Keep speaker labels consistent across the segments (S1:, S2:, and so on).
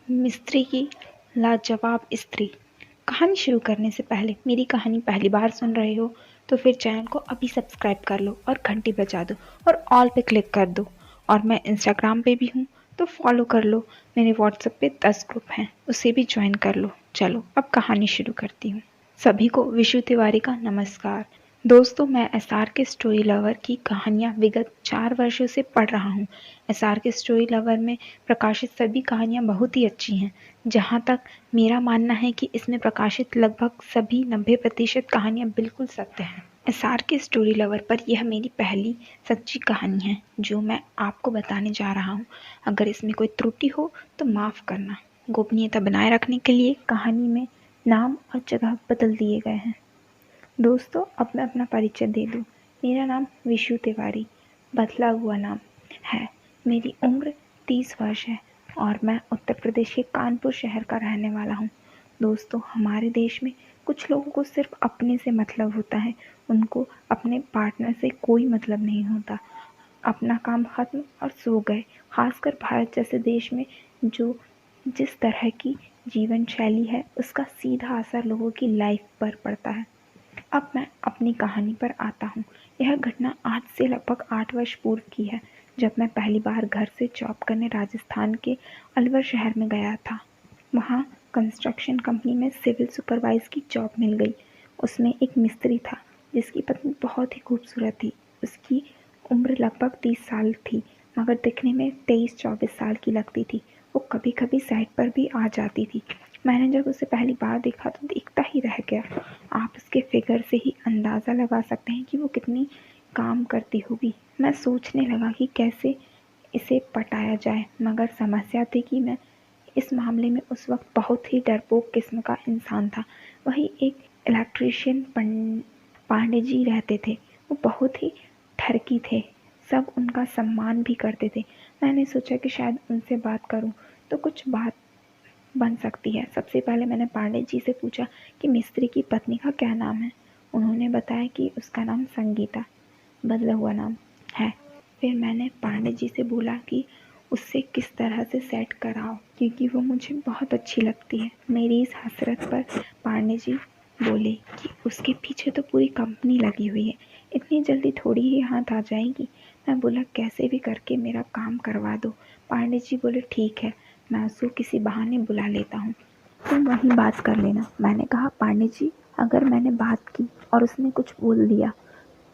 S1: मिस्त्री की लाजवाब स्त्री। कहानी शुरू करने से पहले मेरी कहानी पहली बार सुन रहे हो तो फिर चैनल को अभी सब्सक्राइब कर लो और घंटी बजा दो और ऑल पे क्लिक कर दो। और मैं इंस्टाग्राम पे भी हूँ तो फॉलो कर लो। मेरे व्हाट्सएप पे 10 ग्रुप हैं, उसे भी ज्वाइन कर लो। चलो अब कहानी शुरू करती हूँ। सभी को विशु तिवारी का नमस्कार। दोस्तों, मैं एसआर के स्टोरी लवर की कहानियाँ विगत 4 वर्षों से पढ़ रहा हूँ। एसआर के स्टोरी लवर में प्रकाशित सभी कहानियाँ बहुत ही अच्छी हैं। जहाँ तक मेरा मानना है कि इसमें प्रकाशित लगभग सभी 90% कहानियाँ बिल्कुल सत्य हैं। एसआर के स्टोरी लवर पर यह मेरी पहली सच्ची कहानी है जो मैं आपको बताने जा रहा हूँ। अगर इसमें कोई त्रुटि हो तो माफ़ करना। गोपनीयता बनाए रखने के लिए कहानी में नाम और जगह बदल दिए गए हैं। दोस्तों, अब मैं अपना परिचय दे दूँ। मेरा नाम विशु तिवारी बदला हुआ नाम है। मेरी उम्र 30 वर्ष है और मैं उत्तर प्रदेश के कानपुर शहर का रहने वाला हूँ। दोस्तों, हमारे देश में कुछ लोगों को सिर्फ अपने से मतलब होता है, उनको अपने पार्टनर से कोई मतलब नहीं होता। अपना काम खत्म और सो गए। खासकर भारत जैसे देश में जो जिस तरह की जीवन शैली है उसका सीधा असर लोगों की लाइफ पर पड़ता है। अब मैं अपनी कहानी पर आता हूँ। यह घटना आज से लगभग 8 वर्ष पूर्व की है, जब मैं पहली बार घर से जॉब करने राजस्थान के अलवर शहर में गया था। वहाँ कंस्ट्रक्शन कंपनी में सिविल सुपरवाइजर की जॉब मिल गई। उसमें एक मिस्त्री था जिसकी पत्नी बहुत ही खूबसूरत थी। उसकी उम्र लगभग 30 साल थी, मगर दिखने में 23-24 साल की लगती थी। वो कभी कभी साइट पर भी आ जाती थी। मैंने जब उसे पहली बार देखा तो देखता ही रह गया। आप उसके फिगर से ही अंदाज़ा लगा सकते हैं कि वो कितनी काम करती होगी। मैं सोचने लगा कि कैसे इसे पटाया जाए, मगर समस्या थी कि मैं इस मामले में उस वक्त बहुत ही डरपोक किस्म का इंसान था। वही एक इलेक्ट्रीशियन पांडे जी रहते थे। वो बहुत ही ठरकी थे, सब उनका सम्मान भी करते थे। मैंने सोचा कि शायद उनसे बात करूं तो कुछ बात बन सकती है। सबसे पहले मैंने पांडे जी से पूछा कि मिस्त्री की पत्नी का क्या नाम है। उन्होंने बताया कि उसका नाम संगीता बदला हुआ नाम है। फिर मैंने पांडे जी से बोला कि उससे किस तरह से सेट कराओ, क्योंकि वो मुझे बहुत अच्छी लगती है। मेरी इस हसरत पर पांडे जी बोले कि उसके पीछे तो पूरी कंपनी लगी हुई है, इतनी जल्दी थोड़ी ही हाथ आ जाएगी। मैं बोला कैसे भी करके मेरा काम करवा दो। पांडे जी बोले ठीक है, मैं उसको किसी बहाने बुला लेता हूँ, तुम वहीं बात कर लेना। मैंने कहा पांडे जी, अगर मैंने बात की और उसने कुछ बोल दिया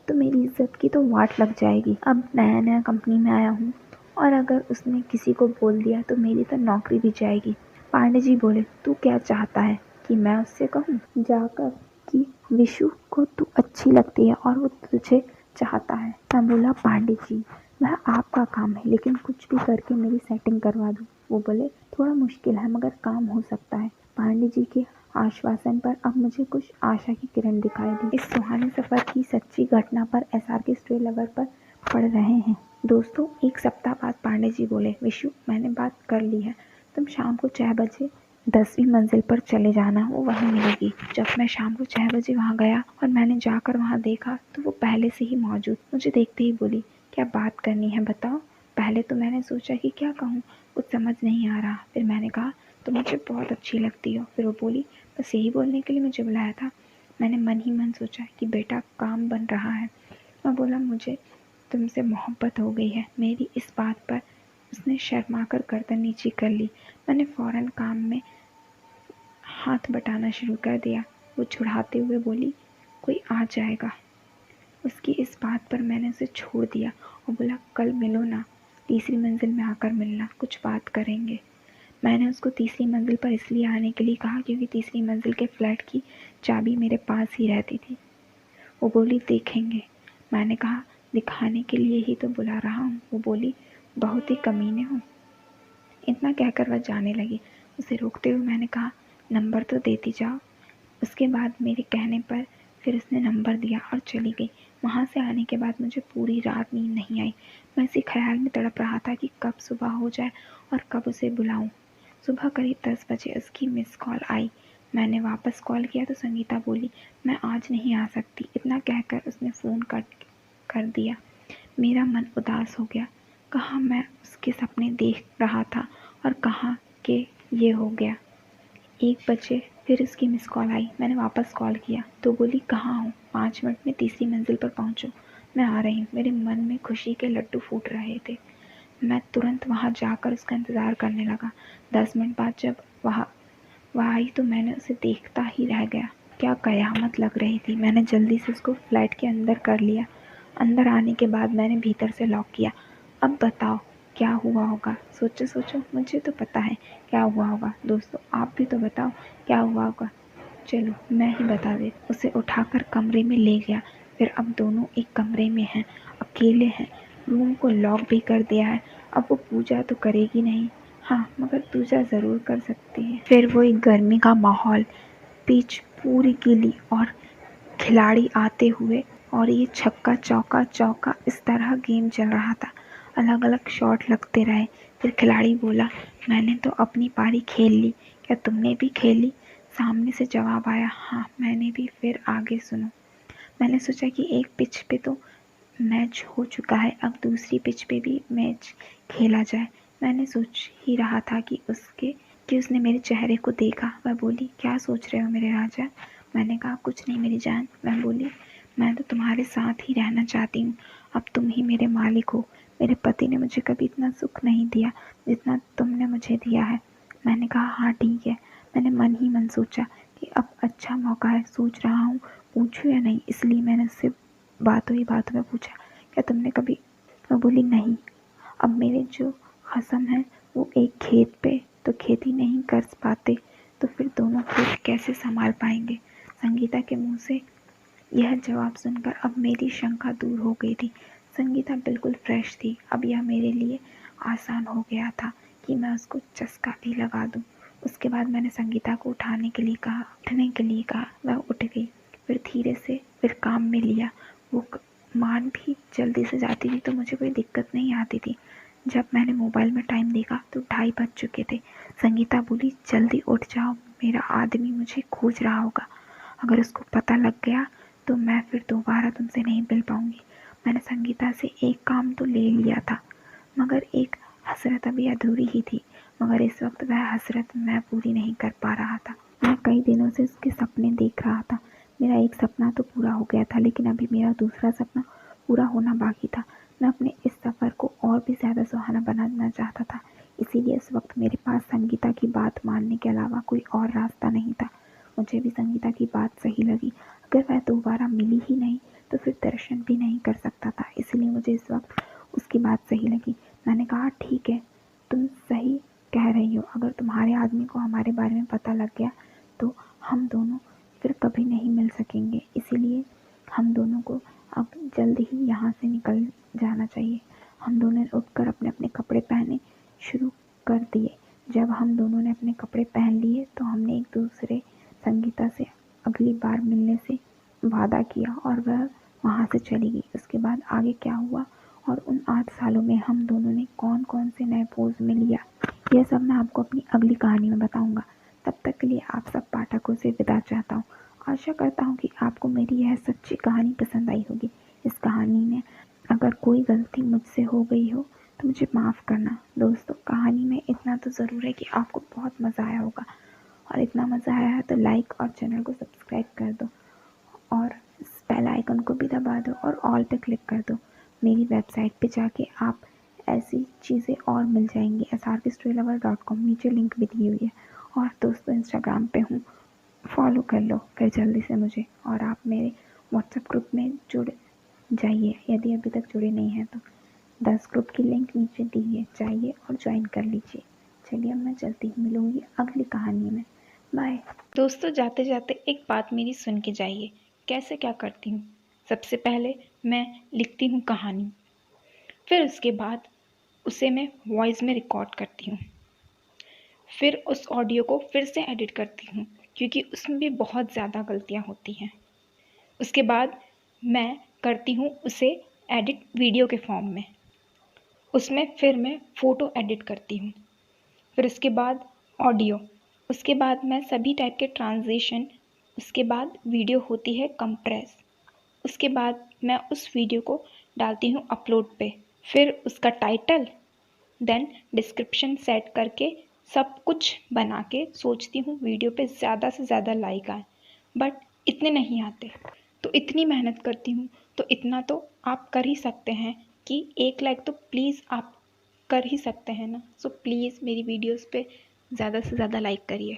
S1: तो मेरी इज्जत की तो वाट लग जाएगी। अब नया नया कंपनी में आया हूँ और अगर उसने किसी को बोल दिया तो मेरी तो नौकरी भी जाएगी। पांडे जी बोले तू क्या चाहता है कि मैं उससे कहूँ जाकर कि विशु को तू अच्छी लगती है और वो तुझे चाहता है। मैं बोला पांडे जी, वह आपका काम है, लेकिन कुछ भी करके मेरी सेटिंग करवा दो। वो बोले थोड़ा मुश्किल है मगर काम हो सकता है। पांडे जी के आश्वासन पर अब मुझे कुछ आशा की किरण दिखाई दी। इस सुहाने सफर की सच्ची घटना पर एसआर के स्टोरी लवर पर पढ़ रहे हैं। दोस्तों, एक सप्ताह बाद पांडे जी बोले विशु, मैंने बात कर ली है, तुम शाम को 6 बजे 10वीं मंजिल पर चले जाना, वो वहीं मिलेगी। जब मैं शाम को 6 बजे वहाँ गया और मैंने जाकर वहाँ देखा तो वो पहले से ही मौजूद। मुझे देखते ही बोली क्या बात करनी है बताओ। पहले तो मैंने सोचा कि क्या कहूँ, कुछ समझ नहीं आ रहा। फिर मैंने कहा तुम मुझे बहुत अच्छी लगती हो। फिर वो बोली बस यही बोलने के लिए मुझे बुलाया था। मैंने मन ही मन सोचा कि बेटा काम बन रहा है। मैं बोला मुझे तुमसे मोहब्बत हो गई है। मेरी इस बात पर उसने शर्मा कर गर्दन नीचे कर ली। मैंने फ़ौरन काम में हाथ बटाना शुरू कर दिया। वो चिढ़ाते हुए बोली कोई आ जाएगा। उसकी इस बात पर मैंने उसे छोड़ दिया और बोला कल मिलो ना, तीसरी मंजिल में आकर मिलना, कुछ बात करेंगे। मैंने उसको तीसरी मंजिल पर इसलिए आने के लिए कहा क्योंकि तीसरी मंजिल के फ्लैट की चाबी मेरे पास ही रहती थी। वो बोली देखेंगे। मैंने कहा दिखाने के लिए ही तो बुला रहा हूँ। वो बोली बहुत ही कमीने हो। इतना कहकर वह जाने लगी। उसे रोकते हुए मैंने कहा नंबर तो देती जाओ। उसके बाद मेरे कहने पर फिर उसने नंबर दिया और चली गई। वहाँ से आने के बाद मुझे पूरी रात नींद नहीं आई। मैं इसी ख्याल में तड़प रहा था कि कब सुबह हो जाए और कब उसे बुलाऊं। सुबह करीब 10 बजे उसकी मिस कॉल आई। मैंने वापस कॉल किया तो संगीता बोली मैं आज नहीं आ सकती। इतना कहकर उसने फ़ोन कट कर दिया। मेरा मन उदास हो गया। कहाँ मैं उसके सपने देख रहा था और कहाँ के ये हो गया। 1 बजे फिर उसकी मिस कॉल आई। मैंने वापस कॉल किया तो बोली कहाँ हो, 5 मिनट में तीसरी मंजिल पर पहुँचो, मैं आ रही हूँ। मेरे मन में खुशी के लड्डू फूट रहे थे। मैं तुरंत वहाँ जाकर उसका इंतज़ार करने लगा। 10 मिनट बाद जब वह आई तो मैंने उसे देखता ही रह गया। क्या कयामत लग रही थी। मैंने जल्दी से उसको फ्लैट के अंदर कर लिया। अंदर आने के बाद मैंने भीतर से लॉक किया। अब बताओ क्या हुआ होगा। सोचो सोचो, मुझे तो पता है क्या हुआ होगा। दोस्तों आप भी तो बताओ क्या हुआ होगा। चलो मैं ही बता दे। उसे उठाकर कमरे में ले गया। फिर अब दोनों एक कमरे में हैं, अकेले हैं। रूम को लॉक भी कर दिया है। अब वो पूजा तो करेगी नहीं, हाँ मगर पूजा ज़रूर कर सकती है। फिर वो एक गर्मी का माहौल, पिच पूरी गीली और खिलाड़ी आते हुए और ये छक्का चौका चौका, इस तरह गेम चल रहा था। अलग अलग शॉट लगते रहे। फिर खिलाड़ी बोला मैंने तो अपनी पारी खेल ली, क्या तुमने भी खेली। सामने से जवाब आया हाँ मैंने भी। फिर आगे सुनो। मैंने सोचा कि एक पिच पे तो मैच हो चुका है, अब दूसरी पिच पे भी मैच खेला जाए। मैंने सोच ही रहा था कि उसने मेरे चेहरे को देखा। वह बोली क्या सोच रहे हो मेरे राजा। मैंने कहा कुछ नहीं मेरी जान। वह बोली मैं तो तुम्हारे साथ ही रहना चाहती हूँ, अब तुम ही मेरे मालिक हो। मेरे पति ने मुझे कभी इतना सुख नहीं दिया जितना तुमने मुझे दिया है। मैंने कहा हाँ ठीक है। मैंने मन ही मन सोचा कि अब अच्छा मौका है, सोच रहा हूँ पूछूं या नहीं, इसलिए मैंने उससे बातों ही बातों में पूछा क्या तुमने कभी। वो बोली नहीं। अब मेरे जो खसम है वो एक खेत पे तो खेती नहीं कर पाते तो फिर दोनों खेत कैसे संभाल पाएंगे। संगीता के मुंह से यह जवाब सुनकर अब मेरी शंका दूर हो गई थी। संगीता बिल्कुल फ्रेश थी। अब यह मेरे लिए आसान हो गया था कि मैं उसको चस्का भी लगा दूं। उसके बाद मैंने संगीता को उठने के लिए कहा। वह उठ गई। फिर धीरे से फिर काम में लिया। वो मान भी जल्दी से जाती थी तो मुझे कोई दिक्कत नहीं आती थी। जब मैंने मोबाइल में टाइम देखा तो 2:30 बज चुके थे। संगीता बोली जल्दी उठ जाओ, मेरा आदमी मुझे खोज रहा होगा। अगर उसको पता लग गया तो मैं फिर दोबारा तुमसे नहीं मिल पाऊंगी। मैंने संगीता से एक काम तो ले लिया था मगर एक हसरत अभी अधूरी ही थी। मगर इस वक्त वह हसरत मैं पूरी नहीं कर पा रहा था। मैं कई दिनों से उसके सपने देख रहा था। मेरा एक सपना तो पूरा हो गया था लेकिन अभी मेरा दूसरा सपना पूरा होना बाकी था। मैं अपने इस सफ़र को और भी ज़्यादा सुहाना बनाना चाहता था। इसीलिए इस वक्त मेरे पास संगीता की बात मानने के अलावा कोई और रास्ता नहीं था। मुझे भी संगीता की बात सही लगी। अगर वह दोबारा मिली ही नहीं तो फिर दर्शन भी नहीं कर सकता था। इसलिए मुझे इस वक्त उसकी बात सही लगी। मैंने कहा ठीक है, तुम सही कह रही हो। अगर तुम्हारे आदमी को हमारे बारे में पता लग गया तो हम दोनों फिर कभी नहीं मिल सकेंगे। इसीलिए हम दोनों को अब जल्द ही यहाँ से निकल जाना चाहिए। हम दोनों ने उठकर अपने अपने कपड़े पहने शुरू कर दिए। जब हम दोनों ने अपने कपड़े पहन लिए तो हमने एक दूसरे संगीता से अगली बार मिलने से वादा किया और वह वहाँ से चली गई। उसके बाद आगे क्या हुआ और उन 8 सालों में हम दोनों ने कौन कौन से नए पोज में लिया, यह सब मैं आपको अपनी अगली कहानी में बताऊंगा। तब तक के लिए आप सब पाठकों से विदा चाहता हूँ। आशा करता हूँ कि आपको मेरी यह सच्ची कहानी पसंद आई होगी। इस कहानी में अगर कोई गलती मुझसे हो गई हो तो मुझे माफ़ करना। दोस्तों कहानी में इतना तो ज़रूर है कि आपको बहुत मज़ा आया होगा और इतना मज़ा आया है तो लाइक और चैनल को सब्सक्राइब कर दो और बेल आइकन को भी दबा दो और ऑल पे क्लिक कर दो। मेरी वेबसाइट पे जाके आप ऐसी चीज़ें और मिल जाएंगी srkstorylover.com, नीचे लिंक भी दी हुई है। और दोस्तों इंस्टाग्राम पे हूँ, फॉलो कर लो फिर जल्दी से मुझे। और आप मेरे व्हाट्सएप ग्रुप में जुड़ जाइए यदि अभी तक जुड़े नहीं हैं तो। 10 ग्रुप की लिंक नीचे दी है, जाइए और ज्वाइन कर लीजिए। चलिए अब मैं जल्दी ही मिलूँगी अगली कहानी में। बाय। दोस्तों जाते जाते एक बात मेरी सुन के जाइए। कैसे क्या करती हूँ। सबसे पहले मैं लिखती हूँ कहानी, फिर उसके बाद उसे मैं वॉइस में रिकॉर्ड करती हूँ, फिर उस ऑडियो को फिर से एडिट करती हूँ क्योंकि उसमें भी बहुत ज़्यादा गलतियाँ होती हैं। उसके बाद मैं करती हूँ उसे एडिट वीडियो के फॉर्म में, उसमें फिर मैं फ़ोटो एडिट करती हूँ, फिर उसके बाद ऑडियो, उसके बाद मैं सभी टाइप के ट्रांजिशन, उसके बाद वीडियो होती है कंप्रेस, उसके बाद मैं उस वीडियो को डालती हूँ अपलोड पे, फिर उसका टाइटल, देन डिस्क्रिप्शन सेट करके सब कुछ बना के सोचती हूँ वीडियो पे ज़्यादा से ज़्यादा लाइक आए, बट इतने नहीं आते। तो इतनी मेहनत करती हूँ, तो इतना तो आप कर ही सकते हैं कि 1 लाइक तो प्लीज़ आप कर ही सकते हैं ना। सो प्लीज़ मेरी वीडियोज़ पे ज़्यादा से ज़्यादा लाइक करिए।